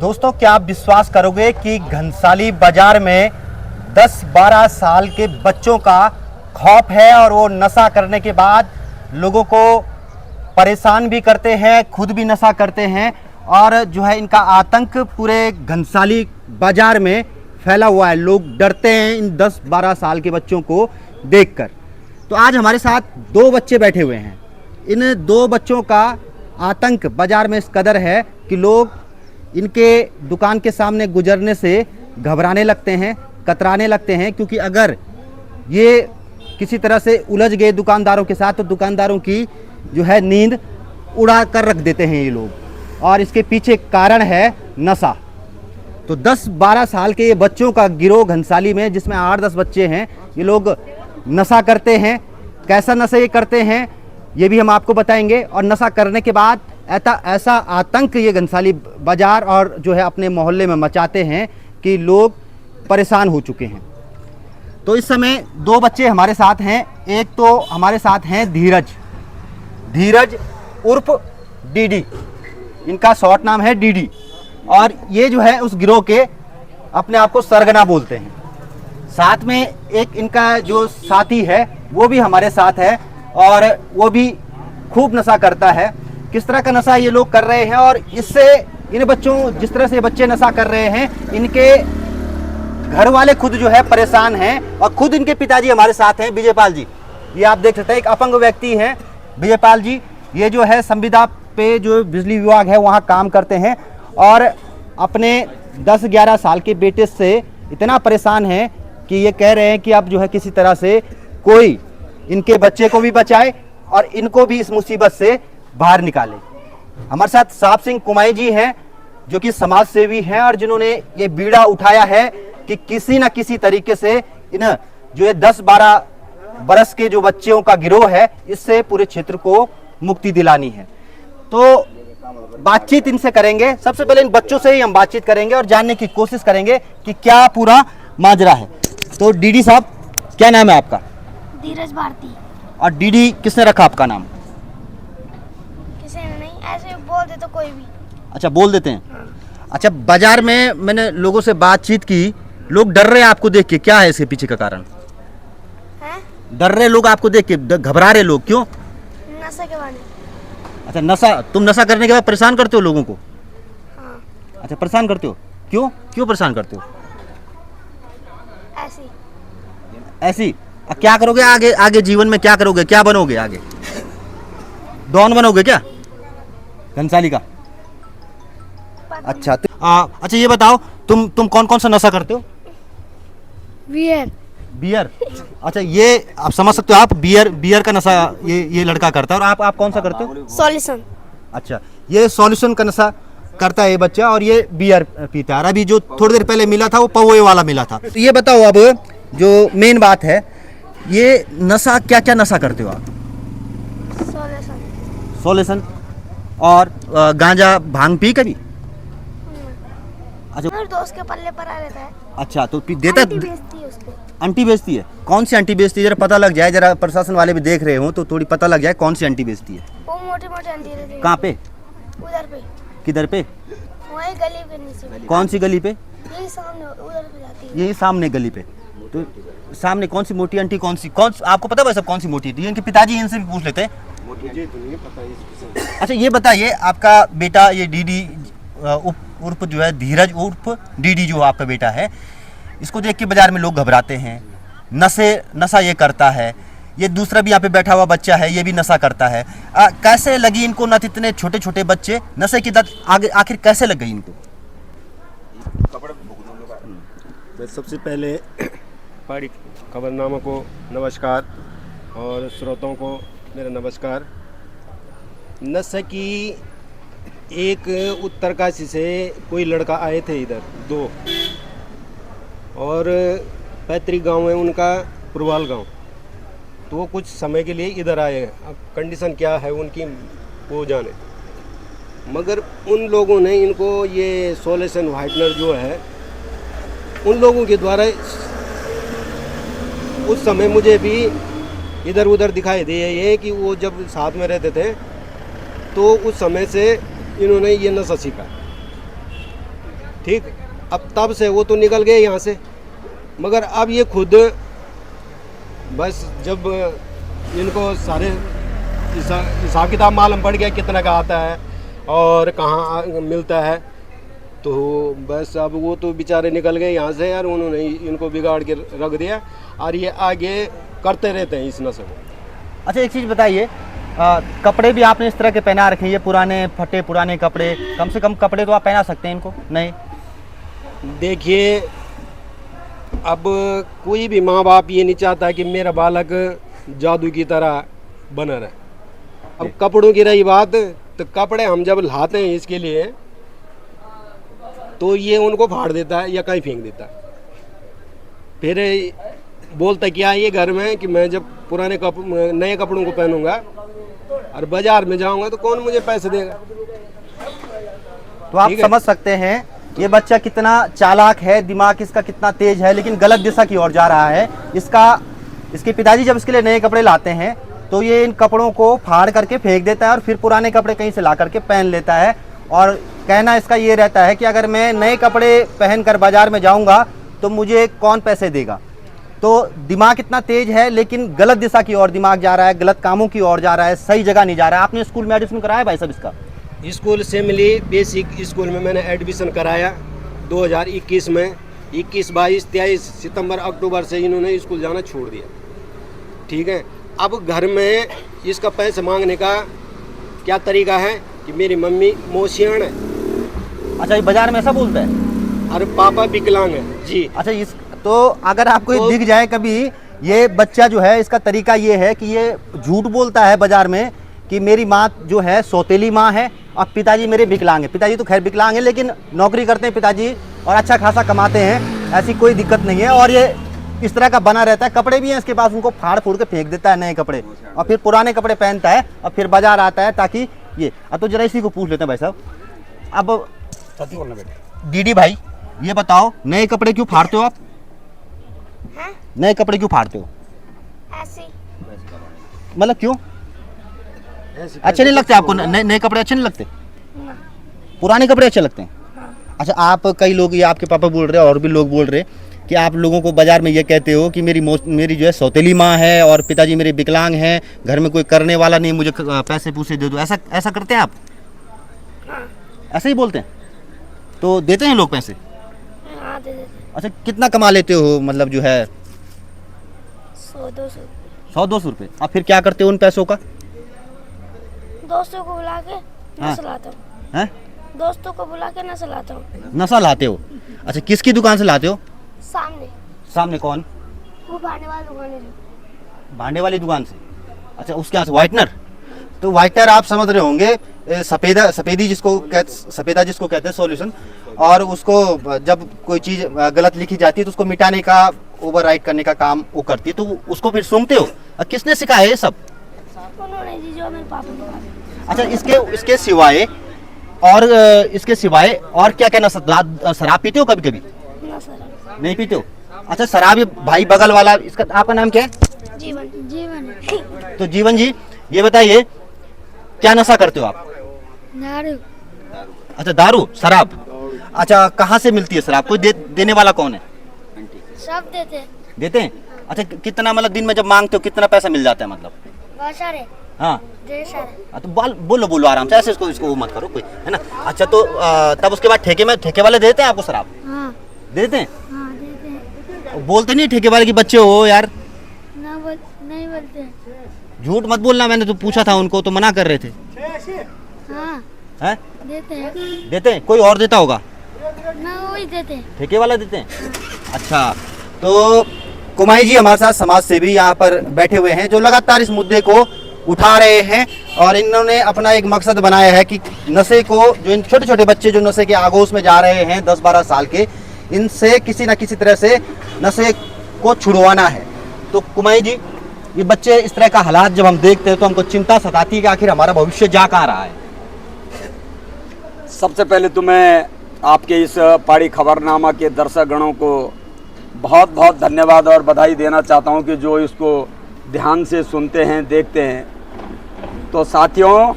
दोस्तों, क्या आप विश्वास करोगे कि घनसाली बाजार में 10-12 साल के बच्चों का खौफ है और वो नशा करने के बाद लोगों को परेशान भी करते हैं, खुद भी नशा करते हैं और जो है इनका आतंक पूरे घनसाली बाजार में फैला हुआ है। लोग डरते हैं इन 10-12 साल के बच्चों को देखकर। तो आज हमारे साथ 2 बच्चे बैठे हुए हैं। इन 2 बच्चों का आतंक बाजार में इस कदर है कि लोग इनके दुकान के सामने गुजरने से घबराने लगते हैं, कतराने लगते हैं, क्योंकि अगर ये किसी तरह से उलझ गए दुकानदारों के साथ तो दुकानदारों की जो है नींद उड़ा कर रख देते हैं ये लोग। और इसके पीछे कारण है नशा। तो 10-12 साल के ये बच्चों का गिरोह घनसाली में, जिसमें 8-10 बच्चे हैं, ये लोग नशा करते हैं। कैसा नशा ये करते हैं ये भी हम आपको बताएंगे। और नशा करने के बाद ऐसा आतंक ये घनसाली बाजार और जो है अपने मोहल्ले में मचाते हैं कि लोग परेशान हो चुके हैं। तो इस समय 2 बच्चे हमारे साथ हैं। एक तो हमारे साथ हैं धीरज उर्फ डीडी, इनका शॉर्ट नाम है डीडी, और ये जो है उस गिरोह के अपने आप को सरगना बोलते हैं। साथ में एक इनका जो साथी है वो भी हमारे साथ है और वो भी खूब नशा करता है। किस तरह का नशा ये लोग कर रहे हैं और इससे इन बच्चों, जिस तरह से बच्चे नशा कर रहे हैं, इनके घर वाले खुद जो है परेशान हैं। और खुद इनके पिताजी हमारे साथ हैं, विजयपाल जी। ये आप देख सकते हैं, एक अपंग व्यक्ति हैं विजयपाल जी। ये जो है संविदा पे जो बिजली विभाग है वहाँ काम करते हैं और अपने 10-11 साल के बेटे से इतना परेशान हैं कि ये कह रहे हैं कि अब जो है किसी तरह से कोई इनके बच्चे को भी बचाए और इनको भी इस मुसीबत से बाहर निकाले। हमारे साथ साहब सिंह कुमाई जी हैं, जो कि समाज सेवी हैं और जिन्होंने ये बीड़ा उठाया है कि किसी न किसी तरीके से इन जो ये 10-12 बरस के जो बच्चों का गिरोह है, इससे पूरे क्षेत्र को मुक्ति दिलानी है। तो बातचीत इनसे करेंगे। सबसे पहले इन बच्चों से ही हम बातचीत करेंगे और जानने की कोशिश करेंगे कि क्या पूरा माजरा है। तो डीडी साहब, क्या नाम है आपका? धीरज भारती। और डीडी किसने रखा आपका नाम? किसी ने नहीं, ऐसे बोल दे तो कोई भी। अच्छा, बोल देते हैं। अच्छा, बाजार में मैंने लोगों से बातचीत की, लोग डर रहे हैं आपको देख के। क्या है इसके पीछे का कारण? हैं? डर रहे लोग आपको देख के, घबरा रहे लोग, क्यों? नशा के बारे में। अच्छा, नशा। तुम नशा करने के बाद परेशान करते हो लोगों को? हाँ। अच्छा, परेशान करते हो। क्यों परेशान करते हो? ऐसी। ऐसी। क्या करोगे आगे जीवन में? क्या करोगे, क्या बनोगे आगे? डॉन बनोगे क्या घनसाली का? अच्छा अच्छा, ये बताओ, तुम कौन कौन सा नशा करते हो? बियर। अच्छा, ये आप समझ सकते हो, आप बियर का नशा ये लड़का करता है। और आप कौन सा करते हो? सॉल्यूशन। अच्छा, ये सॉल्यूशन का नशा करता है ये बच्चा और ये बियर पीता है। अभी जो थोड़ी देर पहले मिला था वो पौवे वाला मिला था। तो ये बताओ, अब जो मेन बात है, ये नशा क्या नशा करते हो आप? सॉल्यूशन और गांजा भांग पी कभी? अच्छा, मेरे दोस्त के पल्ले पर आ रहता है। अच्छा, तो देता? आंटी बेचती है उसको। आंटी बेचती है? कौन सी आंटी बेचती है? जरा पता लग जाए, जरा प्रशासन वाले भी देख रहे हो तो थोड़ी पता लग जाए कौन सी आंटी बेचती है। वो मोटी आंटी रहती है। कहाँ पे? उधर पे। किधर पे? वही गली के नीचे। कौन सी गली पे? यही सामने, उधर पे जाती है। यही सामने गली पे। तो सामने कौन सी मोटी आंटी? कौन आपको पता है सब कौन सी मोटी आंटी? इनके पिताजी, इनसे भी पूछ लेते हैं। मुझे तो नहीं पता। अच्छा, ये बताइए, आपका बेटा ये डीडी उर्फ जो है धीरज उर्फ डीडी, जो आपका बेटा है, इसको देख के बाजार में लोग घबराते हैं। नशा ये करता है। ये दूसरा भी यहाँ पे बैठा हुआ बच्चा है, ये भी नशा करता है। कैसे लगी इनको नत? इतने छोटे छोटे बच्चे नशे की लत आखिर कैसे लग गई इनको? सबसे पहले पहाड़ी खबरनामा को नमस्कार और श्रोताओं को मेरा नमस्कार। नशे की एक उत्तरकाशी से कोई लड़का आए थे इधर 2, और पैतृक गांव है उनका पुरवाल गांव। तो वो कुछ समय के लिए इधर आए हैं। अब कंडीशन क्या है उनकी वो जाने, मगर उन लोगों ने इनको ये सॉल्यूशन व्हाइटनर जो है उन लोगों के द्वारा उस समय मुझे भी इधर उधर दिखाई दिए ये कि वो जब साथ में रहते थे तो उस समय से इन्होंने ये नशा सीखा। ठीक। अब तब से वो तो निकल गए यहाँ से, मगर अब ये खुद बस जब इनको सारे हिसाब किताब मालूम पड़ गया कितना का आता है और कहाँ मिलता है, तो बस अब वो तो बेचारे निकल गए यहाँ से यार, उन्होंने इनको बिगाड़ के रख दिया और ये आगे करते रहते हैं इस नशे को। अच्छा एक चीज़ बताइए, कपड़े भी आपने इस तरह के पहना रखे हैं, ये पुराने फटे पुराने कपड़े, कम से कम कपड़े तो आप पहना सकते हैं इनको, नहीं? देखिए, अब कोई भी माँ बाप ये नहीं चाहता कि मेरा बालक जादू की तरह बना रहे। अब कपड़ों की रही बात, तो कपड़े हम जब लाते हैं इसके लिए तो ये उनको फाड़ देता है या कहीं फेंक देता है। फिर बोलता क्या है ये घर में कि मैं जब नए कपड़ों को पहनूंगा और बाजार में जाऊंगा तो कौन मुझे पैसे देगा। तो आप समझ सकते हैं ये बच्चा कितना चालाक है, दिमाग इसका कितना तेज है, लेकिन गलत दिशा की ओर जा रहा है। इसके पिताजी जब इसके लिए नए कपड़े लाते हैं तो ये इन कपड़ों को फाड़ करके फेंक देता है और फिर पुराने कपड़े कहीं से ला करके पहन लेता है। और कहना इसका ये रहता है कि अगर मैं नए कपड़े पहनकर बाजार में जाऊंगा तो मुझे कौन पैसे देगा। तो दिमाग इतना तेज है लेकिन गलत दिशा की ओर दिमाग जा रहा है, गलत कामों की ओर जा रहा है, सही जगह नहीं जा रहा है। आपने स्कूल में एडमिशन कराया भाई साहब इसका? स्कूल से मिली बेसिक स्कूल में मैंने एडमिशन कराया 2021 में। 21, 22, 23 सितंबर अक्टूबर से इन्होंने स्कूल जाना छोड़ दिया। ठीक है, अब घर में इसका पैसे मांगने का क्या तरीका है कि मेरी मम्मी मोशियान है। अच्छा, ये बाजार में ऐसा बोलता है? अरे पापा विकलांग है जी। अच्छा, इस तो अगर आपको ये दिख जाए कभी, ये बच्चा जो है इसका तरीका ये है कि ये झूठ बोलता है बाजार में कि मेरी माँ जो है सौतेली माँ है और पिताजी मेरे विकलांग है। पिताजी तो खैर विकलांग है लेकिन नौकरी करते हैं पिताजी और अच्छा खासा कमाते हैं, ऐसी कोई दिक्कत नहीं है। और ये इस तरह का बना रहता है, कपड़े भी हैं इसके पास, उनको फाड़ फूड़ के फेंक देता है नए कपड़े और फिर पुराने कपड़े पहनता है और फिर बाजार आता है ताकि ये। अब तो जरा इसी को पूछ लेते हैं भाई साहब। अब दीदी भाई ये बताओ, नए कपड़े क्यों फाड़ते हो आप? हाँ? नए कपड़े क्यों फाड़ते हो? ऐसे मतलब क्यों? अच्छे नहीं लगते आपको? नए कपड़े अच्छे नहीं लगते? ना। पुराने कपड़े अच्छे लगते हैं? हाँ। अच्छा, आप कई लोग, ये आपके पापा बोल रहे हैं और भी लोग बोल रहे हैं कि आप लोगों को बाजार में ये कहते हो कि मेरी जो है सौतेली माँ है और पिताजी मेरे विकलांग हैं, घर में कोई करने वाला नहीं, मुझे पैसे पूसे दे दो। ऐसा करते हैं आप? हाँ। ऐसे ही बोलते हैं? तो देते हैं लोग पैसे? हाँ, दे देते। अच्छा, कितना कमा लेते हो मतलब जो है? 100-200। 100-200 रुपये। आप फिर क्या करते हो उन पैसों का? दोस्तों को बुला के हाँ। नशा लाता हूँ। हैं? दोस्तों को बुला के नशा लाता हूँ। नशा लाते हो? अच्छा, किसकी दुकान से लाते हो? सामने सामने कौन? वो भाने वाला दुकान है जो। भांडे वाली दुकान से? अच्छा, उसके यहाँ से व्हाइटनर? तो व्हाइटनर आप समझ रहे होंगे, सफेदा जिसको कहते हैं सॉल्यूशन। और उसको जब कोई चीज़ गलत लिखी जाती है तो उसको मिटाने का, ओवरराइट करने का काम वो करती है, तो उसको फिर सूंघते हो? किसने सिखाया ये सब? उन्होंने जी, जो मेरे पापा ने कहा। अच्छा, इसके सिवाय और क्या क्या नशा? शराब पीते हो कभी कभी? नशा नहीं पीते हो? अच्छा, शराब ये भाई बगल वाला, इसका आपका नाम क्या है? जीवन। तो जीवन जी ये बताइए, क्या नशा करते हो आप? दारू। अच्छा, दारू, शराब। अच्छा, कहाँ से मिलती है शराब? कोई देने वाला कौन है? सब देते हैं? अच्छा, कितना मतलब दिन में जब मांगते हो कितना पैसा मिल जाता है मतलब? बहुत सारे। हाँ, ढेर सारे। तो बोलो आराम से, ऐसे इसको वो मत करो कोई, है ना। अच्छा, तो तब उसके बाद ठेके वाले देते हैं आपको शराब? हाँ। देते हैं? हाँ, देते हैं। बोलते नहीं ठेके वाले की बच्चे हो यार? नहीं बोलते। झूठ मत बोलना, मैंने तो पूछा था उनको तो मना कर रहे थे। हाँ, हैं? देते हैं। कोई और देता होगा ना, वही देते हैं। ठेके वाला देते हैं? अच्छा, तो कुमाई जी हमारे साथ समाज सेवी यहाँ पर बैठे हुए हैं जो लगातार इस मुद्दे को उठा रहे हैं और इन्होंने अपना एक मकसद बनाया है कि नशे को, जो इन छोटे छोटे बच्चे जो नशे के आगोश में जा रहे हैं 10-12 साल के, इनसे किसी न किसी तरह से नशे को छुड़वाना है। तो कुमाई जी, ये बच्चे इस तरह का हालात जब हम देखते हैं तो हमको चिंता सताती है कि आखिर हमारा भविष्य जा कहाँ रहा है। सबसे पहले तो मैं आपके इस पहाड़ी खबरनामा के दर्शक गणों को बहुत बहुत धन्यवाद और बधाई देना चाहता हूं कि जो इसको ध्यान से सुनते हैं, देखते हैं। तो साथियों,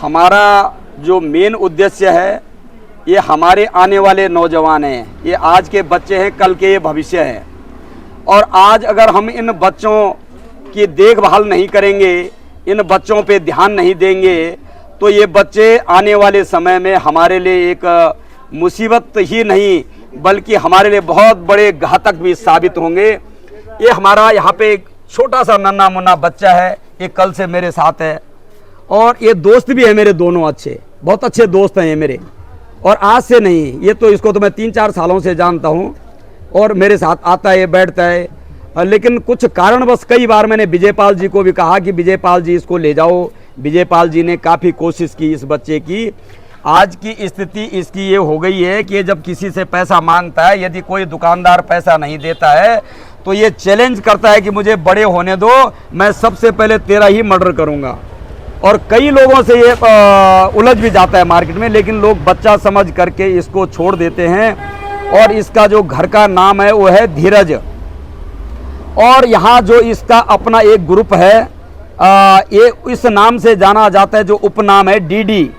हमारा जो मेन उद्देश्य है ये हमारे आने वाले नौजवान हैं, ये आज के बच्चे हैं, कल के ये भविष्य हैं। और आज अगर हम इन बच्चों की देखभाल नहीं करेंगे, इन बच्चों पे ध्यान नहीं देंगे, तो ये बच्चे आने वाले समय में हमारे लिए एक मुसीबत ही नहीं बल्कि हमारे लिए बहुत बड़े घातक भी साबित होंगे। ये हमारा यहाँ पे एक छोटा सा नन्हा मुन्ना बच्चा है, ये कल से मेरे साथ है और ये दोस्त भी है मेरे, दोनों अच्छे, बहुत अच्छे दोस्त हैं ये मेरे। और आज से नहीं, ये तो इसको तो मैं 3-4 सालों से जानता हूँ और मेरे साथ आता है, बैठता है। लेकिन कुछ कारणवश कई बार मैंने विजयपाल जी को भी कहा कि विजयपाल जी इसको ले जाओ। विजयपाल जी ने काफ़ी कोशिश की इस बच्चे की। आज की स्थिति इसकी ये हो गई है कि जब किसी से पैसा मांगता है, यदि कोई दुकानदार पैसा नहीं देता है तो ये चैलेंज करता है कि मुझे बड़े होने दो, मैं सबसे पहले तेरा ही मर्डर करूँगा। और कई लोगों से ये उलझ भी जाता है मार्केट में, लेकिन लोग बच्चा समझ करके इसको छोड़ देते हैं। और इसका जो घर का नाम है वो है धीरज। और यहाँ जो इसका अपना एक ग्रुप है, ये इस नाम से जाना जाता है, जो उपनाम है डीडी।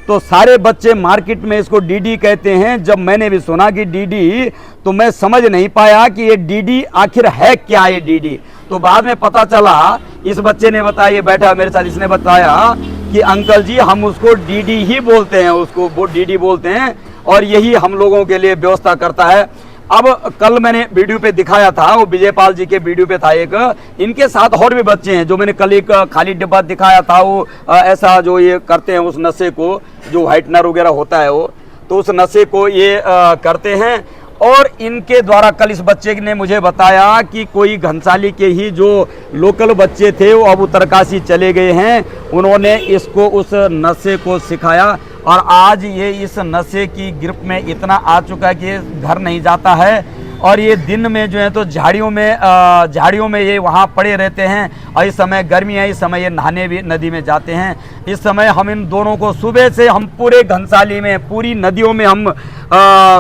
तो सारे बच्चे मार्केट में इसको डीडी कहते हैं। जब मैंने भी सुना कि डीडी, तो मैं समझ नहीं पाया कि ये डीडी आखिर है क्या ये डीडी। तो बाद में पता चला, इस बच्चे ने बताया, ये बैठा मेरे साथ, इसने बताया कि अंकल जी हम उसको डीडी ही बोलते हैं, उसको वो डीडी बोलते हैं और यही हम लोगों के लिए व्यवस्था करता है। अब कल मैंने वीडियो पे दिखाया था, वो विजयपाल जी के वीडियो पे था एक, इनके साथ और भी बच्चे हैं। जो मैंने कल एक खाली डिब्बा दिखाया था, वो ऐसा जो ये करते हैं उस नशे को, जो व्हाइटनर वगैरह होता है वो, तो उस नशे को ये करते हैं। और इनके द्वारा कल इस बच्चे ने मुझे बताया कि कोई घनसाली के ही जो लोकल बच्चे थे वो अब उत्तरकाशी चले गए हैं, उन्होंने इसको उस नशे को सिखाया। और आज ये इस नशे की गिरफ्त में इतना आ चुका है कि ये घर नहीं जाता है। और ये दिन में जो है तो झाड़ियों में ये वहाँ पड़े रहते हैं। और इस समय गर्मी है, इस समय ये नहाने भी नदी में जाते हैं। इस समय हम इन दोनों को सुबह से, हम पूरे घनसाली में, पूरी नदियों में हम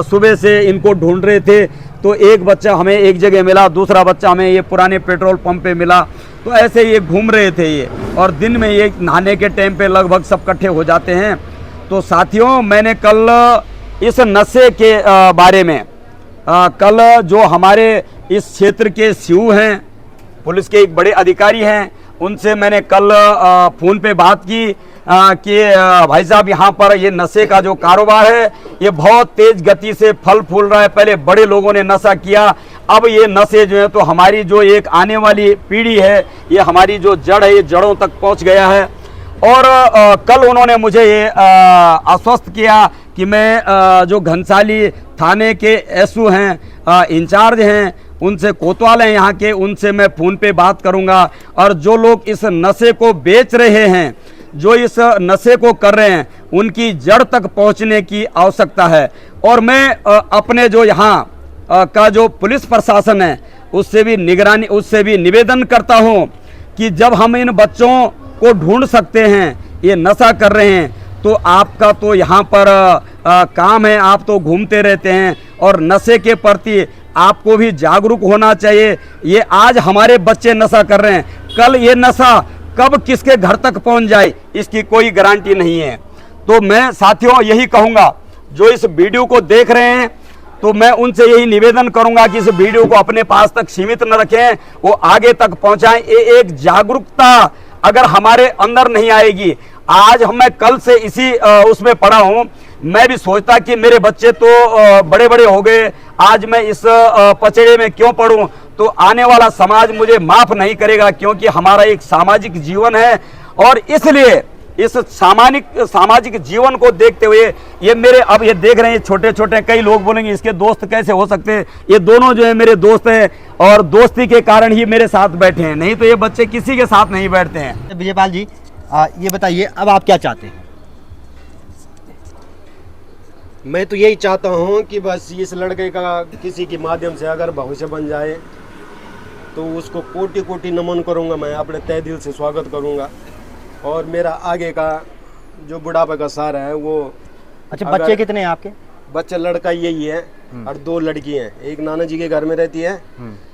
सुबह से इनको ढूंढ रहे थे। तो एक बच्चा हमें एक जगह मिला, दूसरा बच्चा हमें ये पुराने पेट्रोल पंप पे मिला। तो ऐसे ये घूम रहे थे ये, और दिन में ये नहाने के टाइम पे लगभग सब इकट्ठे हो जाते हैं। तो साथियों, मैंने कल इस नशे के बारे में कल जो हमारे इस क्षेत्र के सीयू हैं, पुलिस के एक बड़े अधिकारी हैं, उनसे मैंने कल फ़ोन पे बात की कि भाई साहब यहाँ पर ये नशे का जो कारोबार है ये बहुत तेज गति से फल फूल रहा है। पहले बड़े लोगों ने नशा किया, अब ये नशे जो है तो हमारी जो एक आने वाली पीढ़ी है, ये हमारी जो जड़ है, ये जड़ों तक पहुँच गया है। और कल उन्होंने मुझे ये आश्वस्त किया कि मैं जो घनसाली थाने के एसओ हैं, इंचार्ज हैं, उनसे कोतवाल हैं यहाँ के, उनसे मैं फ़ोन पे बात करूँगा। और जो लोग इस नशे को बेच रहे हैं, जो इस नशे को कर रहे हैं, उनकी जड़ तक पहुँचने की आवश्यकता है। और मैं अपने जो यहाँ का जो पुलिस प्रशासन है उससे भी निगरानी, उससे भी निवेदन करता हूँ कि जब हम इन बच्चों को ढूंढ सकते हैं, ये नशा कर रहे हैं, तो आपका तो यहाँ पर काम है, आप तो घूमते रहते हैं और नशे के प्रति आपको भी जागरूक होना चाहिए। ये आज हमारे बच्चे नशा कर रहे हैं, कल ये नशा कब किसके घर तक पहुँच जाए इसकी कोई गारंटी नहीं है। तो मैं साथियों यही कहूँगा, जो इस वीडियो को देख रहे हैं, तो मैं उनसे यही निवेदन करूंगा कि इस वीडियो को अपने पास तक सीमित न रखें, वो आगे तक पहुंचाएं। ये एक जागरूकता अगर हमारे अंदर नहीं आएगी, आज मैं कल से इसी उसमें पढ़ा हूं, मैं भी सोचता कि मेरे बच्चे तो बड़े बड़े हो गए, आज मैं इस पचड़े में क्यों पढ़ूं, तो आने वाला समाज मुझे माफ नहीं करेगा, क्योंकि हमारा एक सामाजिक जीवन है। और इसलिए इस सामाजिक जीवन को देखते हुए ये मेरे, अब ये देख रहे हैं छोटे छोटे, कई लोग बोलेंगे इसके दोस्त कैसे हो सकते हैं, ये दोनों जो है मेरे दोस्त हैं और दोस्ती के कारण ही मेरे साथ बैठे हैं, नहीं तो ये बच्चे किसी के साथ नहीं बैठते हैं। विजयपाल जी, ये बताइए अब आप क्या चाहते हैं? मैं तो यही चाहता हूँ कि बस इस लड़के का किसी के माध्यम से अगर भविष्य बन जाए तो उसको कोटि कोटि नमन करूँगा, मैं अपने तहे दिल से स्वागत करूँगा। और मेरा आगे का जो बुढ़ापे का सार है वो, अच्छा बच्चे कितने हैं आपके? बच्चा लड़का यही है और 2 लड़की हैं, एक नाना जी के घर में रहती है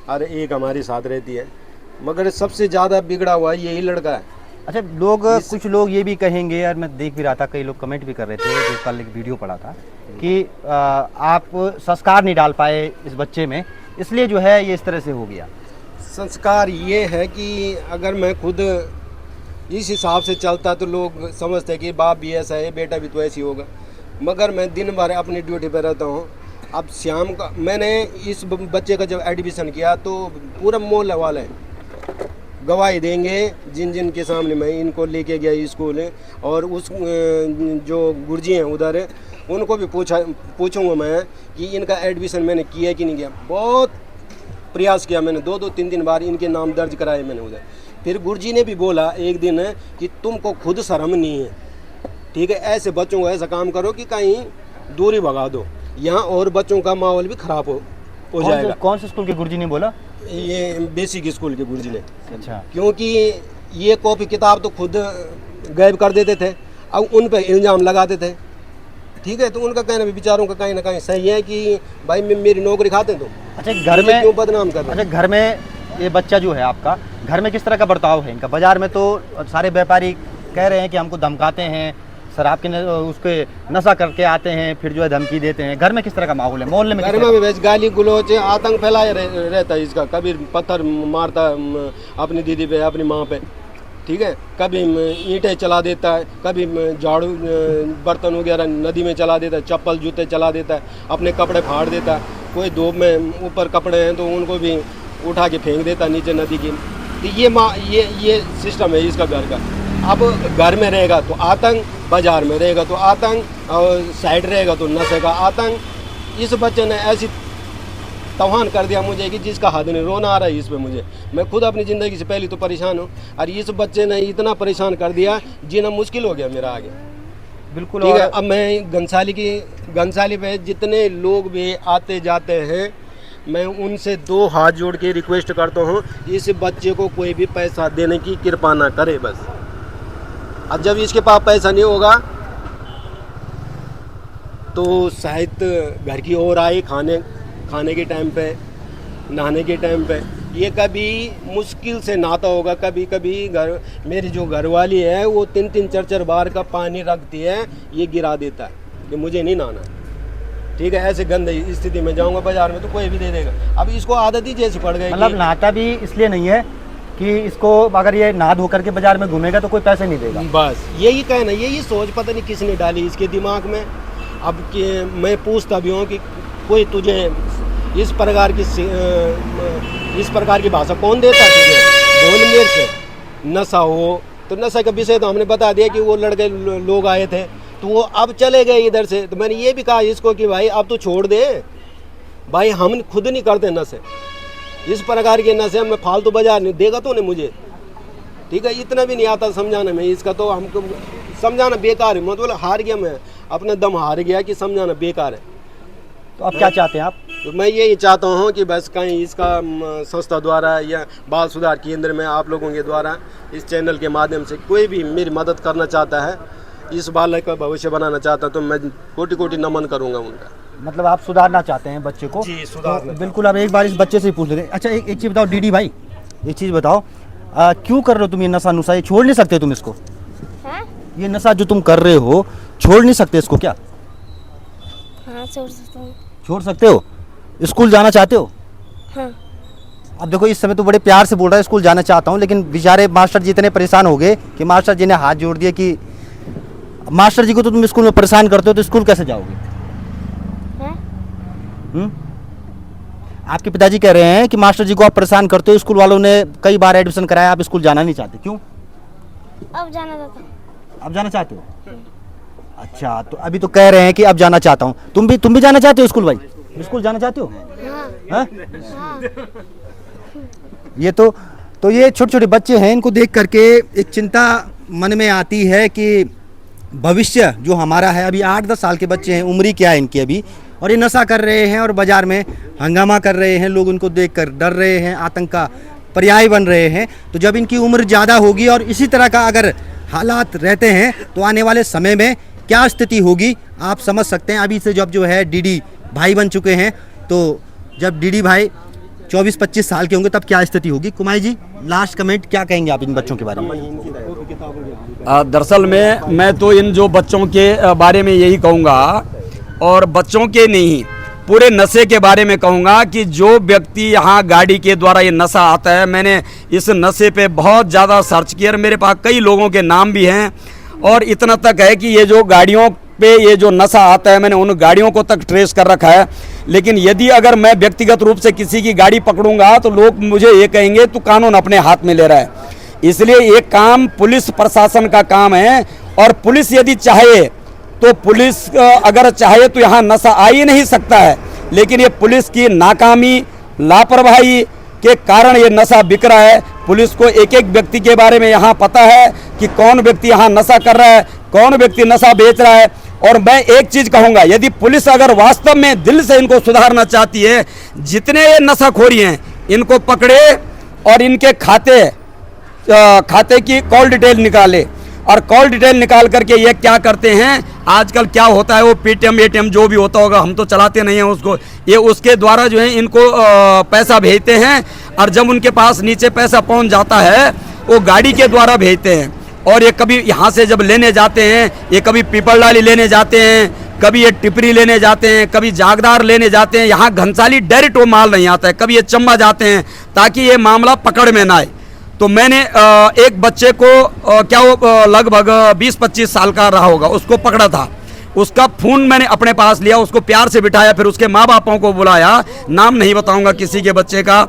और एक हमारे साथ रहती है, मगर सबसे ज़्यादा बिगड़ा हुआ यही लड़का है। अच्छा, लोग कुछ लोग ये भी कहेंगे, यार मैं देख भी रहा था, कई लोग कमेंट भी कर रहे थे, जो कल एक वीडियो पड़ा था कि आप संस्कार नहीं डाल पाए इस बच्चे में, इसलिए जो है ये इस तरह से हो गया। संस्कार ये है कि अगर मैं खुद इस हिसाब से चलता तो लोग समझते हैं कि बाप भी ऐसा है, बेटा भी तो ऐसी होगा, मगर मैं दिन भर अपनी ड्यूटी पर रहता हूँ। अब शाम का मैंने इस बच्चे का जब एडमिशन किया तो पूरा मोहल्ला वाले गवाही देंगे, जिन जिन के सामने मैं इनको लेके गया स्कूल, और उस जो गुरुजी हैं उधर उनको भी पूछूंगा मैं कि इनका एडमिशन मैंने किया कि नहीं किया। बहुत प्रयास किया मैंने, 2-3 बार इनके नाम दर्ज कराए मैंने उधर। फिर गुरुजी ने भी बोला एक दिन कि तुमको खुद शर्म नहीं है, ठीक है, ऐसे बच्चों को ऐसा काम करो कि कहीं दूरी भगा दो, यहाँ और बच्चों का माहौल भी खराब हो जाएगा। कौन से स्कूल के गुरुजी ने बोला? ये बेसिक स्कूल के गुरुजी ने। अच्छा। क्योंकि ये कॉपी किताब तो खुद गायब कर देते थे, अब उन पे इल्ज़ाम लगाते थे, ठीक है। तो उनका कहना भी बेचारों का कहीं ना कहीं सही है कि भाई मेरी नौकरी खाते तो अच्छा, घर में क्यों बदनाम कर रहे? अच्छा, घर में ये बच्चा जो है आपका, घर में किस तरह का बर्ताव है इनका? बाजार में तो सारे व्यापारी कह रहे हैं कि हमको धमकाते हैं, शराब के उसके नशा करके आते हैं, फिर जो है धमकी देते हैं। घर में किस तरह का माहौल है, मोहल्ले में? घर में भी वैसे गाली गुलोच आतंक फैलाया रहता है इसका। कभी पत्थर मारता अपनी दीदी पे, अपनी माँ पे, ठीक है, कभी ईंटें चला देता है, कभी झाड़ू बर्तन वगैरह नदी में चला देता है, चप्पल जूते चला देता है, अपने कपड़े फाड़ देता है। कोई धूप में ऊपर कपड़े हैं तो उनको भी उठा के फेंक देता है नीचे नदी की। तो ये सिस्टम है इसका घर का। अब घर में रहेगा तो आतंक, बाजार में रहेगा तो आतंक, और साइड रहेगा तो नशे का आतंक। इस बच्चे ने ऐसी तूफान कर दिया मुझे कि जिसका हद नहीं, रोना आ रहा है इस पे मुझे। मैं खुद अपनी ज़िंदगी से पहले तो परेशान हूँ, और इस बच्चे ने इतना परेशान कर दिया, जीना मुश्किल हो गया मेरा आगे। बिल्कुल। ठीक है। अब मैं घनसाली पे जितने लोग भी आते जाते हैं, मैं उनसे 2 हाथ जोड़ के रिक्वेस्ट करता हूँ, इस बच्चे को कोई भी पैसा देने की कृपा ना करे बस। अब जब इसके पास पैसा नहीं होगा तो शायद घर की ओर आए, खाने के टाइम पे, नहाने के टाइम पे, ये कभी मुश्किल से नहाता होगा। कभी कभी मेरी जो घरवाली है वो 3-3 4-4 बार का पानी रखती है, ये गिरा देता है कि मुझे नहीं नहाना, ठीक है। ऐसे गंदे स्थिति में जाऊंगा बाजार में तो कोई भी दे देगा। अब इसको आदत ही जैसे पड़ गई। मतलब नहाता भी इसलिए नहीं है कि इसको अगर ये नहा धो करके बाजार में घूमेगा तो कोई पैसे नहीं देगा, बस यही कहना, यही सोच पता नहीं किसने डाली इसके दिमाग में। अब कि मैं पूछता भी हूँ कि कोई तुझे इस प्रकार की भाषा कौन देता है तुझे? बोल मेरे से नशा हो तो नशा का विषय तो हमने बता दिया कि वो लड़के लोग आए थे तो वो अब चले गए इधर से। तो मैंने ये भी कहा इसको कि भाई अब तो छोड़ दे भाई, हम खुद नहीं करते नशे, इस प्रकार के नशे में फालतू बाजार नहीं देगा तो नहीं मुझे, ठीक है। इतना भी नहीं आता समझाने में इसका, तो हमको समझाना बेकार है। मतलब हार गया, मैं अपना दम हार गया कि समझाना बेकार है। तो अब क्या चाहते हैं आप? तो मैं यही चाहता हूँ कि बस कहीं इसका संस्था द्वारा या बाल सुधार केंद्र में आप लोगों के द्वारा इस चैनल के माध्यम से कोई भी मेरी मदद करना चाहता है, इस बालक का भविष्य बनाना चाहता है, तो मैं कोटि नमन करूँगा उनका। मतलब आप सुधारना चाहते हैं बच्चे को? जी, सुधारना। तो बिल्कुल। अब एक बार इस बच्चे से ही पूछ लेते हैं। अच्छा, एक चीज़ बताओ डीडी भाई, एक चीज़ बताओ, क्यों कर रहे हो तुम ये नशा नुशा? ये छोड़ नहीं सकते तुम इसको? हाँ ये नशा जो तुम कर रहे हो छोड़ नहीं सकते इसको क्या? हाँ छोड़ सकता हूँ। छोड़ सकते हो? स्कूल जाना चाहते हो? हाँ। अब देखो इस समय तो बड़े प्यार से बोल रहा है स्कूल जाना चाहता हूँ, लेकिन बेचारे मास्टर जी इतने परेशान हो गए कि मास्टर जी ने हाथ जोड़ दिए कि मास्टर जी को तो तुम स्कूल में परेशान करते हो तो स्कूल कैसे जाओगे? हाँ? आपके पिताजी कह रहे हैं कि मास्टर जी को आप परेशान करते हो, स्कूल वालों ने कई बार एडमिशन कराया, आप स्कूल जाना नहीं चाहते, क्यों? अब जाना चाहता हूँ। अब जाना चाहते हो? अच्छा, तो अभी तो कह रहे हैं कि अब जाना चाहता हूँ। तुम भी जाना चाहते हो स्कूल भाई? स्कूल जाना चाहते हो? हाँ। हाँ? ये तो ये छोटे छोटे बच्चे हैं, इनको देख करके एक चिंता मन में आती है कि भविष्य जो हमारा है, अभी 8-10 साल के बच्चे हैं, उम्र क्या है इनकी अभी, और ये नशा कर रहे हैं और बाजार में हंगामा कर रहे हैं, लोग उनको देखकर डर रहे हैं, आतंक का पर्याय बन रहे हैं। तो जब इनकी उम्र ज़्यादा होगी और इसी तरह का अगर हालात रहते हैं तो आने वाले समय में क्या स्थिति होगी आप समझ सकते हैं। अभी से जब जो है डीडी भाई बन चुके हैं, तो जब डीडी भाई 24-25 साल के होंगे तब क्या स्थिति होगी? कुमारी जी, लास्ट कमेंट क्या कहेंगे आप इन बच्चों के बारे में? दरअसल में मैं तो इन जो बच्चों के बारे में यही कहूँगा, और बच्चों के नहीं पूरे नशे के बारे में कहूँगा कि जो व्यक्ति यहाँ गाड़ी के द्वारा ये नशा आता है, मैंने इस नशे पे बहुत ज़्यादा सर्च किया, मेरे पास कई लोगों के नाम भी हैं, और इतना तक है कि ये जो गाड़ियों पे ये जो नशा आता है मैंने उन गाड़ियों को तक ट्रेस कर रखा है। लेकिन यदि अगर मैं व्यक्तिगत रूप से किसी की गाड़ी पकड़ूंगा तो लोग मुझे ये कहेंगे तू कानून अपने हाथ में ले रहा है। इसलिए ये काम पुलिस प्रशासन का काम है, और पुलिस यदि चाहे तो पुलिस अगर चाहे तो यहाँ नशा आ ही नहीं सकता है, लेकिन ये पुलिस की नाकामी लापरवाही के कारण ये नशा बिक रहा है। पुलिस को एक एक व्यक्ति के बारे में यहाँ पता है कि कौन व्यक्ति यहाँ नशा कर रहा है, कौन व्यक्ति नशा बेच रहा है। और मैं एक चीज़ कहूँगा, यदि पुलिस अगर वास्तव में दिल से इनको सुधारना चाहती है, जितने ये नशाखोरी हैं इनको पकड़े और इनके खाते की कॉल डिटेल निकाले, और कॉल डिटेल निकाल करके ये क्या करते हैं, आजकल क्या होता है वो पेटीएम एटीएम जो भी होता होगा, हम तो चलाते नहीं हैं उसको, ये उसके द्वारा जो है इनको पैसा भेजते हैं, और जब उनके पास नीचे पैसा पहुंच जाता है वो गाड़ी के द्वारा भेजते हैं। और ये कभी यहाँ से जब लेने जाते हैं, ये कभी पीपलडाली लेने जाते हैं, कभी ये टिपरी लेने जाते हैं, कभी जागदार लेने जाते हैं, यहाँ घंसाली डायरेक्ट वो माल नहीं आता है, कभी ये चंबा जाते हैं ताकि ये मामला पकड़ में ना आए। तो मैंने एक बच्चे को क्या वो लगभग 20-25 साल का रहा होगा, उसको पकड़ा था, उसका फ़ोन मैंने अपने पास लिया, उसको प्यार से बिठाया, फिर उसके माँ बापों को बुलाया, नाम नहीं बताऊंगा किसी के बच्चे का,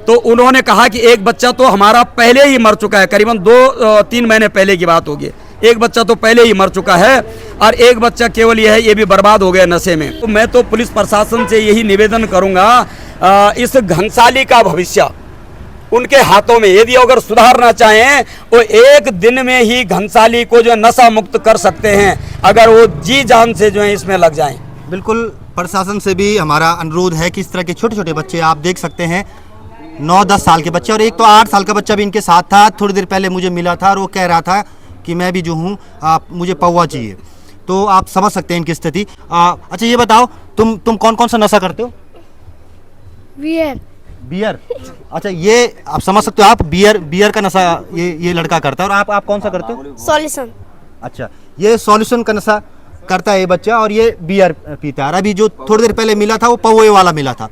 तो उन्होंने कहा कि एक बच्चा तो हमारा पहले ही मर चुका है, करीबन 2-3 महीने पहले की बात होगी, एक बच्चा तो पहले ही मर चुका है और एक बच्चा केवल ये है ये भी बर्बाद हो गया नशे में। तो मैं तो पुलिस प्रशासन से यही निवेदन करूँगा, इस घंसाली का भविष्य उनके हाथों में, यदि अगर सुधारना चाहें वो एक दिन में ही घंसाली को जो नशा मुक्त कर सकते हैं, अगर वो जी जान से जो है इसमें लग जाएं। बिल्कुल प्रशासन से भी हमारा अनुरोध है कि इस तरह के छोटे छोटे बच्चे आप देख सकते हैं, 9-10 साल के बच्चे, और एक तो 8 साल का बच्चा भी इनके साथ था, थोड़ी देर पहले मुझे मिला था और वो कह रहा था कि मैं भी जो हूँ मुझे पौवा चाहिए। तो आप समझ सकते हैं इनकी स्थिति। अच्छा ये बताओ, तुम कौन कौन सा नशा करते हो? बियर। अच्छा ये आप समझ सकते हो, आप बियर का नशा ये लड़का करता है, और आप कौन सा करते हो? सॉल्यूशन। अच्छा, ये सॉल्यूशन का नशा करता है ये बच्चा, और ये बियर पीता है। अभी जो थोड़ी देर पहले मिला था वो पौवे वाला मिला था।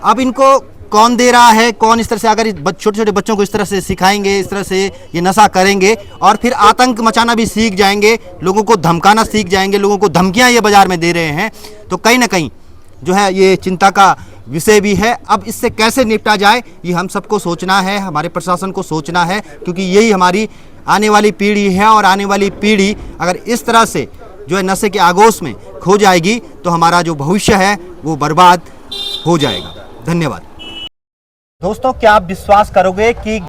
अब इनको कौन दे रहा है, कौन इस तरह से, अगर छोटे छोटे बच्चों को इस तरह से सिखाएंगे, इस तरह से ये नशा करेंगे और फिर आतंक मचाना भी सीख जाएंगे, लोगों को धमकाना सीख जाएंगे, लोगों को धमकियां ये बाजार में दे रहे हैं, तो कहीं ना कहीं जो है ये चिंता का विषय भी है। अब इससे कैसे निपटा जाए ये हम सबको सोचना है, हमारे प्रशासन को सोचना है, क्योंकि यही हमारी आने वाली पीढ़ी है, और आने वाली पीढ़ी अगर इस तरह से जो है नशे के आगोश में खो जाएगी तो हमारा जो भविष्य है वो बर्बाद हो जाएगा। धन्यवाद। दोस्तों, क्या आप विश्वास करोगे कि